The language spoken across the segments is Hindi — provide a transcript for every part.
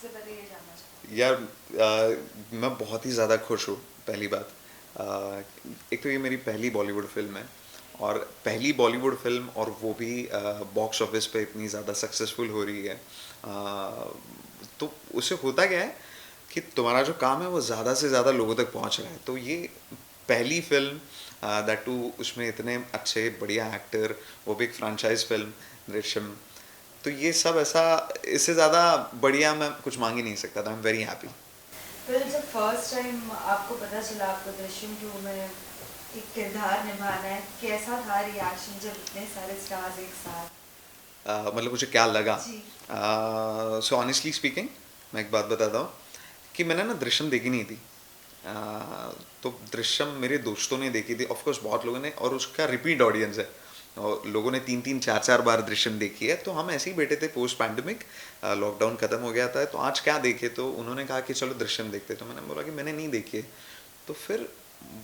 सबसे पहले ये जानना चाहूँगी। यार मैं बहुत ही ज़्यादा खुश हूँ। पहली बात, एक तो ये मेरी पहली बॉलीवुड फिल्म है, और पहली बॉलीवुड फिल्म, और वो भी बॉक्स ऑफिस पे इतनी ज़्यादा सक्सेसफुल हो रही है। तो उससे होता क्या है कि तुम्हारा जो काम है वो ज़्यादा से ज़्यादा लोगों तक पहुँच रहा है। तो ये पहली फिल्म, दैट टू उसमें इतने अच्छे बढ़िया एक्टर, वो भी एक फ्रेंचाइज फिल्म, दृश्यम। तो ये सब ऐसा, इससे ज़्यादा बढ़िया मैं कुछ मांग ही नहीं सकता था। I am very happy. फिर जब फर्स्ट टाइम आपको पता चला आपको दृश्यम 2 में एक किरदार निभाना है, कैसा था रिएक्शन जब इतने सारे स्टार्स एक साथ? मतलब मुझे क्या लगा? जी। सो ऑनेस्टली स्पीकिंग, मैं एक बात बताता हूँ कि मैंने ना दृश्यम देखी नहीं थी। तो दृश्यम मेरे दोस्तों ने देखी थी, ऑफकोर्स बहुत लोगों ने, और उसका रिपीट ऑडियंस है, और लोगों ने 3-3 4-4 बार दृश्यम देखी है। तो हम ऐसे ही बैठे थे पोस्ट पैंडमिक, लॉकडाउन खत्म हो गया था, तो आज क्या देखे, तो उन्होंने कहा कि चलो दृश्यम देखते। तो मैंने बोला कि मैंने नहीं देखी है। तो फिर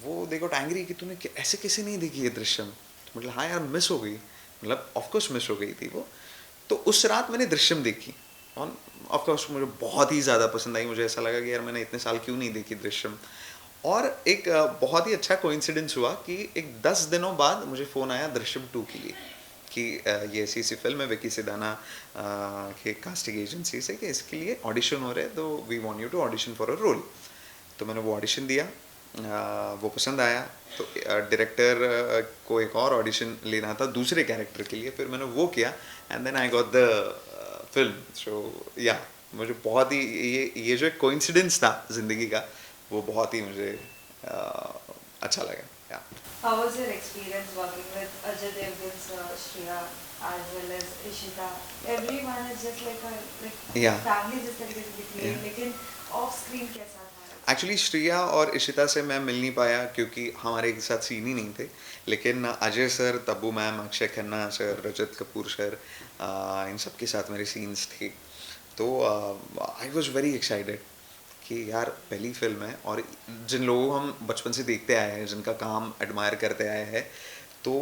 वो दे गॉट एंग्री कि तूने ऐसे कैसे नहीं देखी है दृश्यम। तो मतलब हाँ यार, मिस हो गई, मतलब ऑफकोर्स मिस हो गई थी वो। तो उस रात मैंने दृश्यम देखी, और ऑफकोर्स मुझे बहुत ही ज़्यादा पसंद आई। मुझे ऐसा लगा कि यार मैंने इतने साल क्यों नहीं देखी दृश्यम। और एक बहुत ही अच्छा कोइंसिडेंस हुआ कि एक 10 दिनों बाद मुझे फ़ोन आया दृश्यम 2 के लिए, कि ये ऐसी ऐसी फिल्म है, विकी सिडाना के कास्टिंग एजेंसी से, कि इसके लिए ऑडिशन हो रहे हैं, तो we want you to audition for a role. तो मैंने वो ऑडिशन दिया, वो पसंद आया। तो डायरेक्टर को एक और ऑडिशन लेना था दूसरे कैरेक्टर के लिए, फिर मैंने वो किया, and then I got the film. So yeah, मुझे बहुत ही ये जो एक कोइंसिडेंस था ज़िंदगी का, वो बहुत ही मुझे अच्छा लगा। या How was your experience working with Ajay Devgan sir, Shreya, as well as Ishita? Everyone is just like a या family जिस तरीके से दिख रही या है, लेकिन ऑफ स्क्रीन कैसा था? एक्चुअली श्रेया और इशिता से मैं मिल नहीं पाया, क्योंकि हमारे एक साथ सीन ही नहीं थे। लेकिन Ajay sir, Tabu ma'am, Akshay Khanna sir, Rajat Kapoor sir, इन सब के साथ मेरे सीन्स थे। तो आई वॉज वेरी एक्साइटेड कि यार पहली फिल्म है, और जिन लोगों को हम बचपन से देखते आए हैं, जिनका काम एडमायर करते आए हैं, तो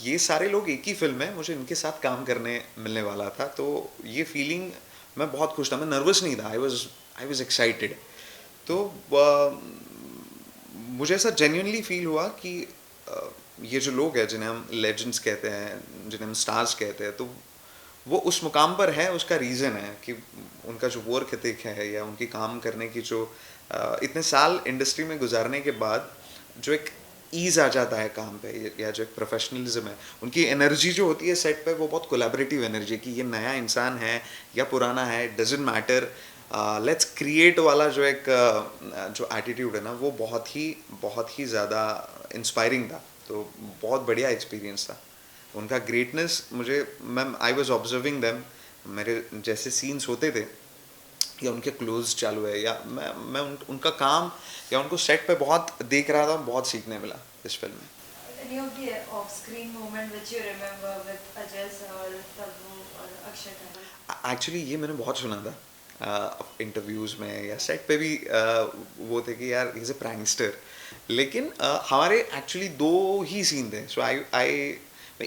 ये सारे लोग एक ही फिल्म है, मुझे इनके साथ काम करने मिलने वाला था। तो ये फीलिंग, मैं बहुत खुश था, मैं नर्वस नहीं था, आई वॉज एक्साइटेड। तो मुझे ऐसा जेन्युइनली फील हुआ कि ये जो लोग हैं, जिन्हें हम लेजेंड्स कहते हैं, जिन्हें हम स्टार्स कहते हैं, तो वो उस मुकाम पर है, उसका रीज़न है कि उनका जो वर्क एथिक है, या उनकी काम करने की जो इतने साल इंडस्ट्री में गुजारने के बाद जो एक ईज़ आ जाता है काम पे, या जो एक प्रोफेशनलिज्म है, उनकी एनर्जी जो होती है सेट पे, वो बहुत कोलैबोरेटिव एनर्जी, कि ये नया इंसान है या पुराना है, डजेंट मैटर, लेट्स क्रिएट वाला जो एक जो एटीट्यूड है ना, वो बहुत ही ज़्यादा इंस्पायरिंग था। तो बहुत बढ़िया एक्सपीरियंस था उनका। ग्रेटनेस मुझे, ma'am, I was observing them, मेरे जैसे सीन्स होते थे, या उनके क्लोज चालू है, या मैं उनका काम, या उनको सेट पे बहुत देख रहा था, बहुत सीखने मिला इस फिल्म में। Any of the off-screen moment which you remember with Ajay sir, Tabu or Akshay Khanna? Actually ये मैंने बहुत सुना था इंटरव्यूज़ में, या सेट पे भी वो थे कि यार इज़ ए प्रैंकस्टर। लेकिन हमारे एक्चुअली दो ही सीन थे। सो आई आई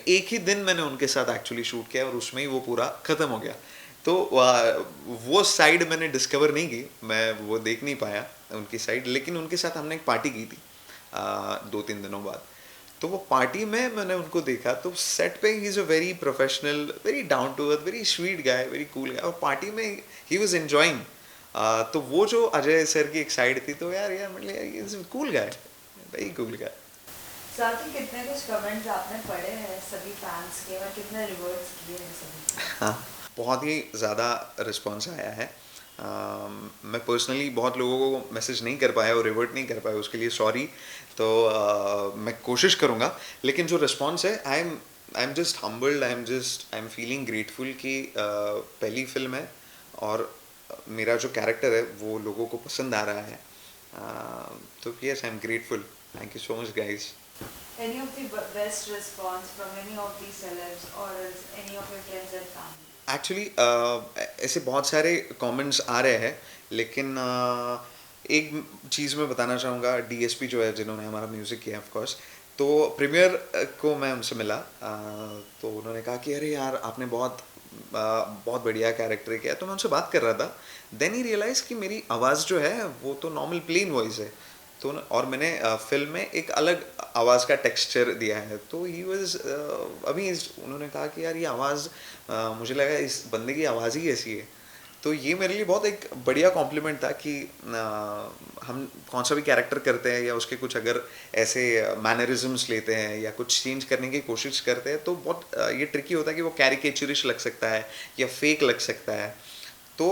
एक ही दिन मैंने उनके साथ एक्चुअली शूट किया, और उसमें ही वो पूरा ख़त्म हो गया। तो वो साइड मैंने डिस्कवर नहीं की, मैं वो देख नहीं पाया उनकी साइड। लेकिन उनके साथ हमने एक पार्टी की थी 2-3 दिनों बाद। तो वो पार्टी में मैंने उनको देखा, तो सेट पे ही is a very professional, very down to earth, very sweet guy, very cool guy, और पार्टी में ही वाज एंजॉइंग। तो वो जो अजय सर की एक साइड थी, तो यार यार मतलब is cool guy, very cool गाय। साथ ही कितने कुछ कमेंट्स आपने पढ़े हैं सभी फैंस के और कितने रिवर्ट्स किए हैं सभी के? हाँ, बहुत ही ज़्यादा रिस्पॉन्स आया है। मैं पर्सनली बहुत लोगों को मैसेज नहीं कर पाया और रिवर्ट नहीं कर पाया, उसके लिए सॉरी। तो मैं कोशिश करूँगा। लेकिन जो रिस्पॉन्स है, I am just humbled, I am feeling grateful कि पहली फिल्म है, और मेरा जो कैरेक्टर है वो लोगों को पसंद आ रहा है। तो yes, I am grateful. Thank you so much guys. Any of the best response from any of the celebs or else any of your friends and family? Actually ऐसे बहुत सारे कमेंट्स आ रहे हैं, लेकिन एक चीज़ मैं बताना चाहूँगा। डीएसपी जो है, जिन्होंने हमारा म्यूज़िक किया ऑफ कोर्स, तो प्रीमियर को मैं उनसे मिला, तो उन्होंने कहा कि अरे यार, आपने बहुत बहुत बढ़िया कैरेक्टर किया है। तो मैं उनसे बात कर रहा था, देन ही रियलाइज़ कि मेरी आवाज़ जो है वो तो नॉर्मल प्लेन वॉइस है। तो और मैंने फिल्म में एक अलग आवाज़ का टेक्सचर दिया है। तो ही वाज उन्होंने कहा कि यार ये आवाज़, मुझे लगा इस बंदे की आवाज़ ही ऐसी है। तो ये मेरे लिए बहुत एक बढ़िया कॉम्प्लीमेंट था कि हम कौन सा भी कैरेक्टर करते हैं या उसके कुछ अगर ऐसे मैनरिज्म्स लेते हैं या कुछ चेंज करने की कोशिश करते हैं तो बहुत ये ट्रिकी होता है कि वो कैरिकेचरिश लग सकता है या फेक लग सकता है। तो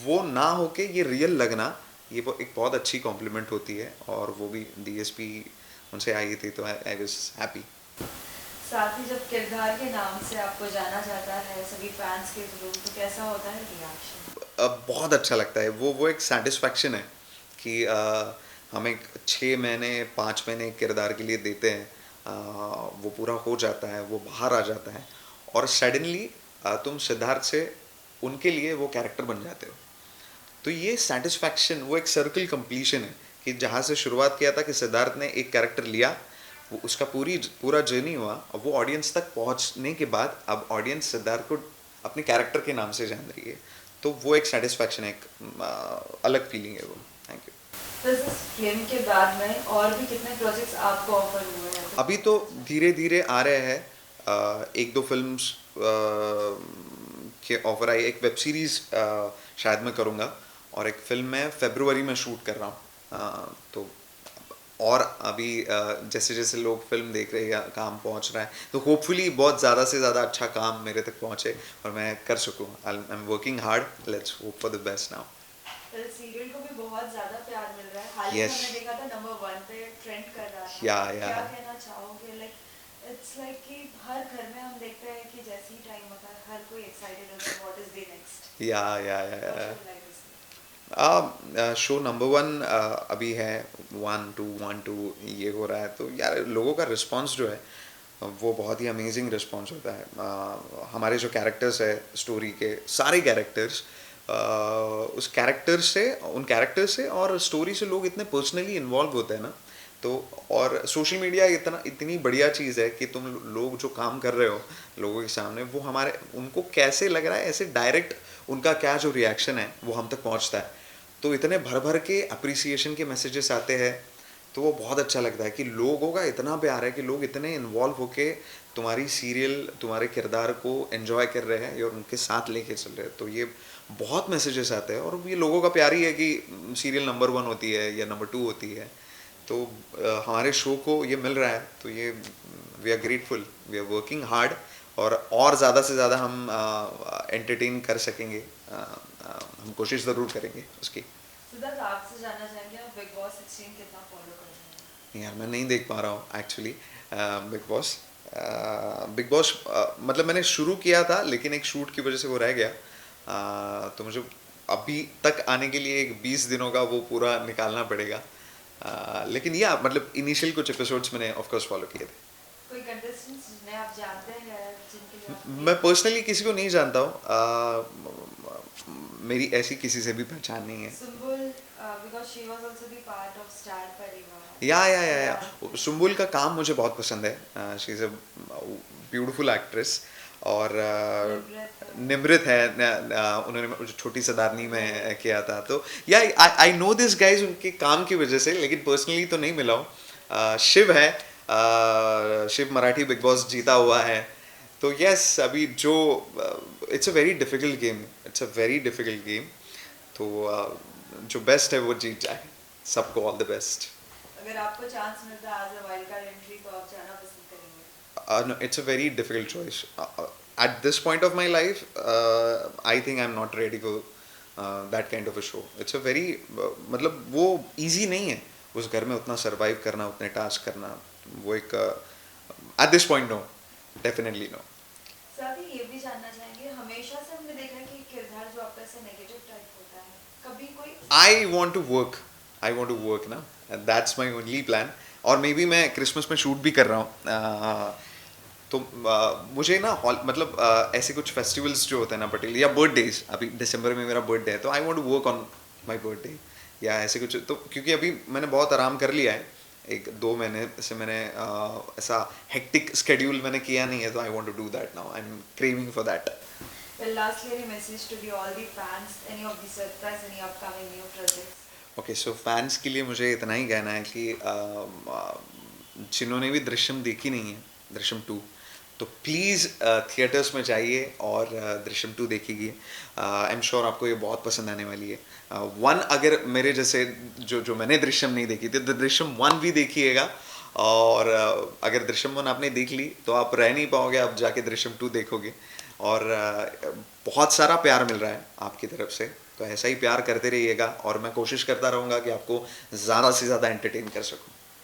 वो ना होके ये रियल लगना, ये एक बहुत अच्छी कॉम्प्लीमेंट होती है। और वो भी डीएसपी उनसे आई थी तो आई वाज हैप्पी। साथ ही जब किरदार के नाम से आपको जाना जाता है सभी फैंस के थ्रू, तो कैसा होता है रिएक्शन? बहुत अच्छा लगता है। वो एक सेटिस्फैक्शन है कि हम एक 6 महीने 5 महीने किरदार के लिए देते हैं, वो पूरा हो जाता है, वो बाहर आ जाता है और सडनली तुम सिद्धार्थ से उनके लिए वो कैरेक्टर बन जाते हो। तो ये सेटिस्फैक्शन, वो एक सर्कल कंप्लीशन है कि जहाँ से शुरुआत किया था कि सिद्धार्थ ने एक कैरेक्टर लिया, वो उसका पूरा जर्नी हुआ, अब वो ऑडियंस तक पहुँचने के बाद अब ऑडियंस सिद्धार्थ को अपने कैरेक्टर के नाम से जान रही है। तो वो एक सेटिस्फैक्शन है, एक अलग फीलिंग है वो। Thank you. तो इस फिल्म के बाद में और भी कितने प्रोजेक्ट्स आपको ऑफर हुए हैं? अभी तो धीरे धीरे आ रहे हैं, एक दो फिल्म्स के ऑफर आई। एक वेब सीरीज़ शायद मैं करूँगा और एक फिल्म मैं फरवरी में शूट कर रहा हूँ। तो और अभी जैसे जैसे लोग फिल्म देख रहे हैं, काम पहुँच रहा है, तो होपफुली बहुत ज़्यादा से ज़्यादा अच्छा काम मेरे तक पहुँचे और मैं कर सकूँ। I am working hard, let's hope for the best now. Serial को भी बहुत ज्यादा प्यार मिल रहा है। हाल ही में यस। हमने देखा था नंबर 1 पे ट्रेंड कर रहा था। या क्या कहना चाहोगे? लाइक इट्स लाइक कि हर घर में हम देखते हैं कि जैसे ही टाइम होता है हर कोई एक्साइटेड होता है व्हाट इज द नेक्स्ट। या शो नंबर 1 अभी है, 1 2 ये हो रहा है। तो यार लोगों का रिस्पांस जो है वो बहुत ही अमेजिंग रिस्पांस होता है। हमारे जो कैरेक्टर्स है स्टोरी के, सारे कैरेक्टर्स, उन कैरेक्टर से और स्टोरी से लोग इतने पर्सनली इन्वॉल्व होते हैं ना। तो और सोशल मीडिया इतनी बढ़िया चीज़ है कि तुम लोग जो काम कर रहे हो लोगों के सामने, वो हमारे उनको कैसे लग रहा है ऐसे डायरेक्ट उनका क्या जो रिएक्शन है वो हम तक पहुंचता है। तो इतने भर भर के अप्रिसिएशन के मैसेजेस आते हैं, तो वो बहुत अच्छा लगता है कि लोगों का इतना प्यार है कि लोग इतने इन्वॉल्व होके तुम्हारी सीरियल, तुम्हारे किरदार को एंजॉय कर रहे हैं और उनके साथ लेके चल रहे हैं। तो ये बहुत मैसेजेस आते हैं और ये लोगों का प्यार ही है कि सीरियल नंबर 1 होती है या नंबर 2 होती है। तो हमारे शो को ये मिल रहा है, तो ये we are grateful, we are working hard और ज़्यादा से ज़्यादा हम एंटरटेन कर सकेंगे। हम कोशिश ज़रूर करेंगे उसकी। सिद्धार्थ, आपसे जानना चाहेंगे आप बिग बॉस 16 कितना फॉलो कर रहे हैं? यार मैं नहीं देख पा रहा हूँ actually big boss. Big boss मतलब मैंने शुरू किया था लेकिन एक शूट की वजह से वो रह गया। तो मुझे अभी तक आने के लिए एक 20 दिनों का वो पूरा निकालना पड़ेगा। लेकिन या मतलब इनिशियल कुछ एपिसोड्स मैंने ऑफ कोर्स फॉलो किए थे। कोई कंटेस्टेंट्स जिन्हें आप जानते हैं जिनके लिए आप मैं पर्सनली किसी को नहीं जानता हूँ, मेरी ऐसी किसी से भी पहचान नहीं है। Sumbul, because she was also the part of star परिवार। या सुम्बुल का काम मुझे बहुत पसंद है। She is a beautiful actress. और निमृत है, उन्होंने छोटी सदारनी में किया था। तो या आई नो दिस गाइज उनके काम की वजह से, लेकिन पर्सनली तो नहीं मिला हूँ। शिव है, शिव मराठी बिग बॉस जीता हुआ है। तो यस, अभी जो it's a very difficult game, it's a very difficult game. तो जो बेस्ट है वो जीत जाए। सबको ऑल द बेस्ट। अगर आपको चांस मिलता है as a wild card entry तो आप जाना पसंद करेंगे? No, it's a very difficult choice. At this point of my life, I think I'm not ready for that kind of a show. It's a very मतलब वो easy नहीं है उस घर में उतना survive करना, उतने टास्क करना। वो एक at this point no, definitely no. साथ ही ये भी जानना चाहेंगे, हमेशा से हमने देखा है कि किरदार जो आपका ऐसे नेगेटिव टाइप होता है, कभी कोई I want to work. I want to work ना, and that's my only plan. और मे बी मैं क्रिसमस में शूट भी कर रहा हूँ। तो मुझे ना मतलब ऐसे कुछ फेस्टिवल्स जो होते हैं ना पर्टिकुलर, या बर्थडेज, अभी दिसंबर में मेरा बर्थडे है तो I want to work on my birthday या ऐसे कुछ। तो क्योंकि अभी मैंने बहुत आराम कर लिया है, 1-2 महीने से मैंने ऐसा हेक्टिक स्केड्यूल मैंने किया नहीं है, तो I want to do that now. I am craving for that. Well, lastly, any message to the all the fans, any of the surprise, any upcoming new projects? Okay so fans के लिए मुझे इतना ही कहना है कि जिन्होंने भी दृश्यम देखी नहीं है, दृश्यम टू, तो प्लीज़ थिएटर्स में जाइए और दृश्यम टू देखिए। आई एम श्योर आपको ये बहुत पसंद आने वाली है। वन अगर मेरे जैसे जो मैंने दृश्यम नहीं देखी थी तो दृश्यम वन भी देखिएगा, और अगर दृश्यम वन आपने देख ली तो आप रह नहीं पाओगे, आप जाके दृश्यम टू देखोगे। और बहुत सारा प्यार मिल रहा है आपकी तरफ से, तो ऐसा ही प्यार करते रहिएगा और मैं कोशिश करता रहूँगा कि आपको ज़्यादा से ज़्यादा एंटरटेन कर सकूँ।